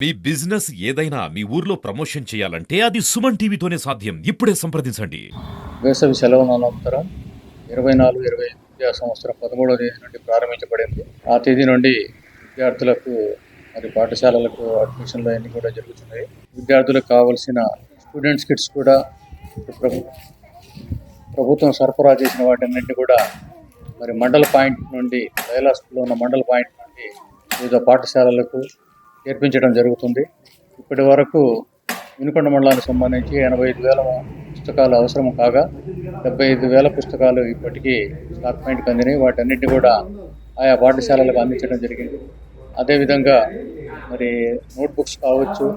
మీ business ఏదైనా మీ ఊర్లో promotion చేయాలంటే అది సుమన్ టీవీతోనే సాధ్యం. ఇప్పుడే సంప్రదించండి. వేసవి సెలవుల అనంతరం 24-25 విద్యా సంవత్సరం 13వ తేదీ నుండి ప్రారంభించబడింది. ఆ తేదీ నుండి విద్యార్థులకు మరి పాఠశాలలకు అడ్మిషన్లు అన్నీ కూడా జరుగుతున్నాయి. విద్యార్థులకు కావాల్సిన స్టూడెంట్స్ కిట్స్ కూడా ప్రభు ప్రభుత్వం సరఫరా చేసిన వాటన్నింటినీ కూడా మరి మండల పాయింట్ నుండి కైలాసంలో ఉన్న మండల పాయింట్ నుండి వివిధ పాఠశాలలకు చేర్పించడం జరుగుతుంది. ఇప్పటి వరకు వినుకొండ మండలానికి సంబంధించి 85,000 పుస్తకాలు అవసరం కాగా 75,000 పుస్తకాలు ఇప్పటికీ స్టాక్ పాయింట్కి అందినాయి. వాటన్నిటిని కూడా ఆయా పాఠశాలలకు అందించడం జరిగింది. అదేవిధంగా మరి నోట్బుక్స్ కావచ్చు,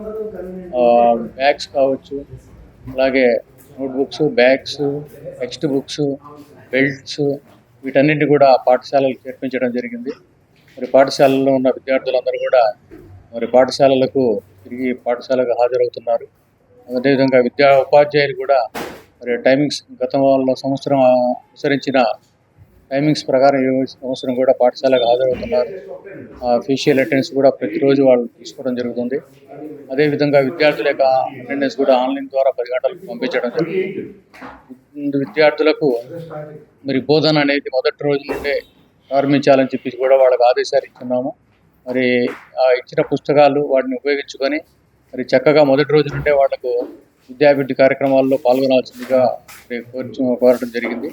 బ్యాగ్స్ కావచ్చు, అలాగే notebooks, bags, text books, belts వీటన్నింటినీ కూడా పాఠశాలలకు చేర్పించడం జరిగింది. మరి పాఠశాలలో ఉన్న విద్యార్థులందరూ కూడా మరి పాఠశాలలకు తిరిగి పాఠశాలకు హాజరవుతున్నారు. అదేవిధంగా ఉపాధ్యాయులు కూడా మరి టైమింగ్స్ గతంలో సంవత్సరం అనుసరించిన టైమింగ్స్ ప్రకారం ఈ సంవత్సరం కూడా పాఠశాలకు హాజరవుతున్నారు. ఫేషియల్ అటెండెన్స్ కూడా ప్రతిరోజు వాళ్ళు తీసుకోవడం జరుగుతుంది. అదేవిధంగా విద్యార్థుల యొక్క అటెండెన్స్ కూడా ఆన్లైన్ ద్వారా 10 గంటలకు పంపించడం జరుగుతుంది. విద్యార్థులకు మరి బోధన అనేది మొదటి రోజు నుండే ప్రారంభించాలని చెప్పి కూడా వాళ్ళకి ఆదేశాలు ఇస్తున్నాము. మరి ఇచ్చిన పుస్తకాలు వాటిని ఉపయోగించుకొని మరి చక్కగా మొదటి రోజు నుండే వాళ్లకు విద్యాభివృద్ధి కార్యక్రమాల్లో పాల్గొనాల్సిందిగా కోరడం జరిగింది.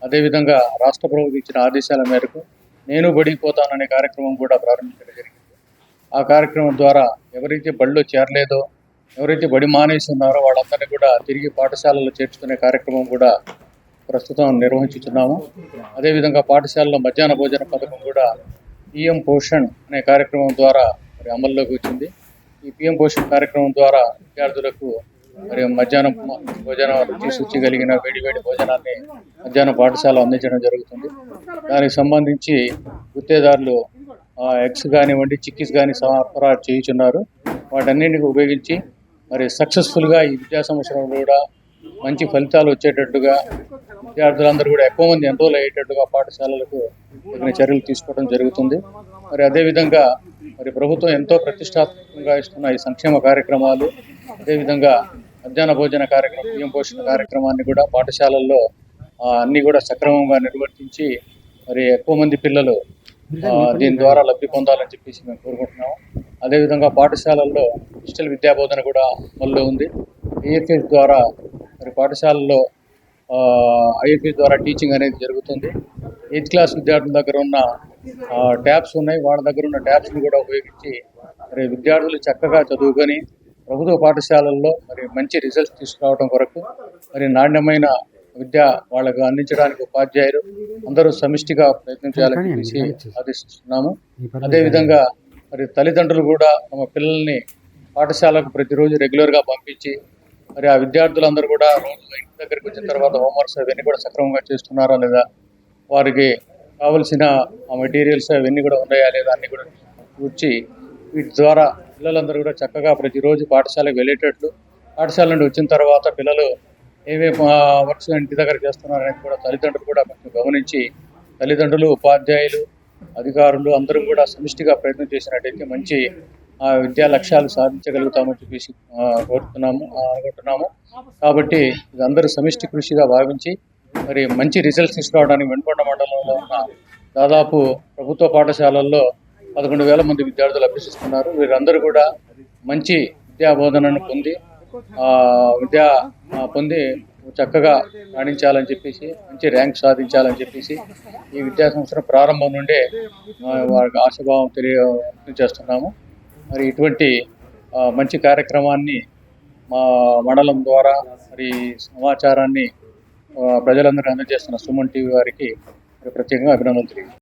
అదేవిధంగా రాష్ట్ర ప్రభుత్వం ఇచ్చిన ఆదేశాల మేరకు నేను బడికి పోతాననే కార్యక్రమం కూడా ప్రారంభించడం జరిగింది. ఆ కార్యక్రమం ద్వారా ఎవరైతే బడిలో చేరలేదో, ఎవరైతే బడి మానేసి ఉన్నారో వాళ్ళందరినీ కూడా తిరిగి పాఠశాలలో చేర్చుకునే కార్యక్రమం కూడా ప్రస్తుతం నిర్వహించుతున్నాము. అదేవిధంగా పాఠశాలలో మధ్యాహ్న భోజన పథకం కూడా పిఎం పోషణ్ అనే కార్యక్రమం ద్వారా మరి అమల్లోకి వచ్చింది. ఈ పిఎం పోషణ్ కార్యక్రమం ద్వారా విద్యార్థులకు మరి మధ్యాహ్నం భోజనం రుచి శుచి కలిగిన వేడి భోజనాన్ని మధ్యాహ్నం పాఠశాల అందించడం జరుగుతుంది. దానికి సంబంధించి గుత్తేదారులు ఎగ్స్ కానివ్వండి, చిక్కీస్ కానీ సరఫరా చేయుచున్నారు. వాటన్నింటిని ఉపయోగించి మరి సక్సెస్ఫుల్గా ఈ విద్యా సంవత్సరంలో కూడా మంచి ఫలితాలు వచ్చేటట్టుగా విద్యార్థులందరూ కూడా ఎక్కువ మంది ఎన్రోల్ అయ్యేటట్టుగా పాఠశాలలకు తగిన చర్యలు తీసుకోవడం జరుగుతుంది. మరి అదేవిధంగా మరి ప్రభుత్వం ఎంతో ప్రతిష్టాత్మకంగా ఇస్తున్న ఈ సంక్షేమ కార్యక్రమాలు, అదేవిధంగా మధ్యాహ్న భోజన కార్యక్రమం, పిఎం పోషణ కార్యక్రమాన్ని కూడా పాఠశాలల్లో అన్నీ కూడా సక్రమంగా నిర్వర్తించి మరి ఎక్కువ మంది పిల్లలు దీని ద్వారా లబ్ధి పొందాలని చెప్పేసి మేము కోరుకుంటున్నాము. అదేవిధంగా పాఠశాలల్లో డిజిటల్ విద్యాబోధన కూడా అమల్లో ఉంది. ఐఎఫ్ఎస్ ద్వారా మరి పాఠశాలలో ఐఎఫ్ఎస్ ద్వారా టీచింగ్ అనేది జరుగుతుంది. 8th క్లాస్ విద్యార్థుల దగ్గర ఉన్న ట్యాబ్స్ ఉన్నాయి. వాళ్ళ దగ్గర ఉన్న ట్యాబ్స్ని కూడా ఉపయోగించి మరి విద్యార్థులు చక్కగా చదువుకొని ప్రభుత్వ పాఠశాలల్లో మరి మంచి రిజల్ట్స్ తీసుకురావడం కొరకు మరి నాణ్యమైన విద్య వాళ్ళకు అందించడానికి ఉపాధ్యాయులు అందరూ సమిష్టిగా ప్రయత్నం చేయాలని చెప్పేసి ఆదేశిస్తున్నాము. అదేవిధంగా మరి తల్లిదండ్రులు కూడా తమ పిల్లల్ని పాఠశాలకు ప్రతిరోజు రెగ్యులర్గా పంపించి మరి ఆ విద్యార్థులందరూ కూడా రోజు ఇంటి దగ్గరికి వచ్చిన తర్వాత హోంవర్క్స్ అవన్నీ కూడా సక్రమంగా చేస్తున్నారా లేదా, వారికి కావలసిన మెటీరియల్స్ అవన్నీ కూడా ఉన్నాయా లేదా అన్నీ కూడా కూర్చి వీటి ద్వారా పిల్లలందరూ కూడా చక్కగా ప్రతిరోజు పాఠశాలకు వెళ్ళేటట్లు, పాఠశాల నుండి వచ్చిన తర్వాత పిల్లలు ఏమేమి వర్క్స్ ఇంటి దగ్గర చేస్తున్నారు అనేది కూడా తల్లిదండ్రులు కూడా కొంచెం గమనించి తల్లిదండ్రులు, ఉపాధ్యాయులు, అధికారులు అందరూ కూడా సమిష్టిగా ప్రయత్నం చేసినట్టయితే మంచి విద్యా లక్ష్యాలు సాధించగలుగుతామని చెప్పేసి అనుకుంటున్నాము. కాబట్టి ఇది అందరూ సమిష్టి కృషిగా భావించి మరి మంచి రిజల్ట్స్ తీసుకురావడానికి వినుకొండ మండలంలో ఉన్న దాదాపు ప్రభుత్వ పాఠశాలల్లో 11,000 మంది విద్యార్థులు అభ్యసిస్తున్నారు. వీరందరూ కూడా మంచి విద్యా బోధనను పొంది చక్కగా రాణించాలని చెప్పేసి, మంచి ర్యాంక్ సాధించాలని చెప్పేసి ఈ విద్యా సంవత్సరం ప్రారంభం నుండే వారికి ఆశాభావం తెలియజేస్తున్నాము. మరి ఇటువంటి మంచి కార్యక్రమాన్ని మా మండలం ద్వారా మరి సమాచారాన్ని ప్రజలందరూ అందజేస్తున్న సుమన్ టీవీ వారికి ప్రత్యేకంగా అభినందనలు తెలియజేస్తున్నాను.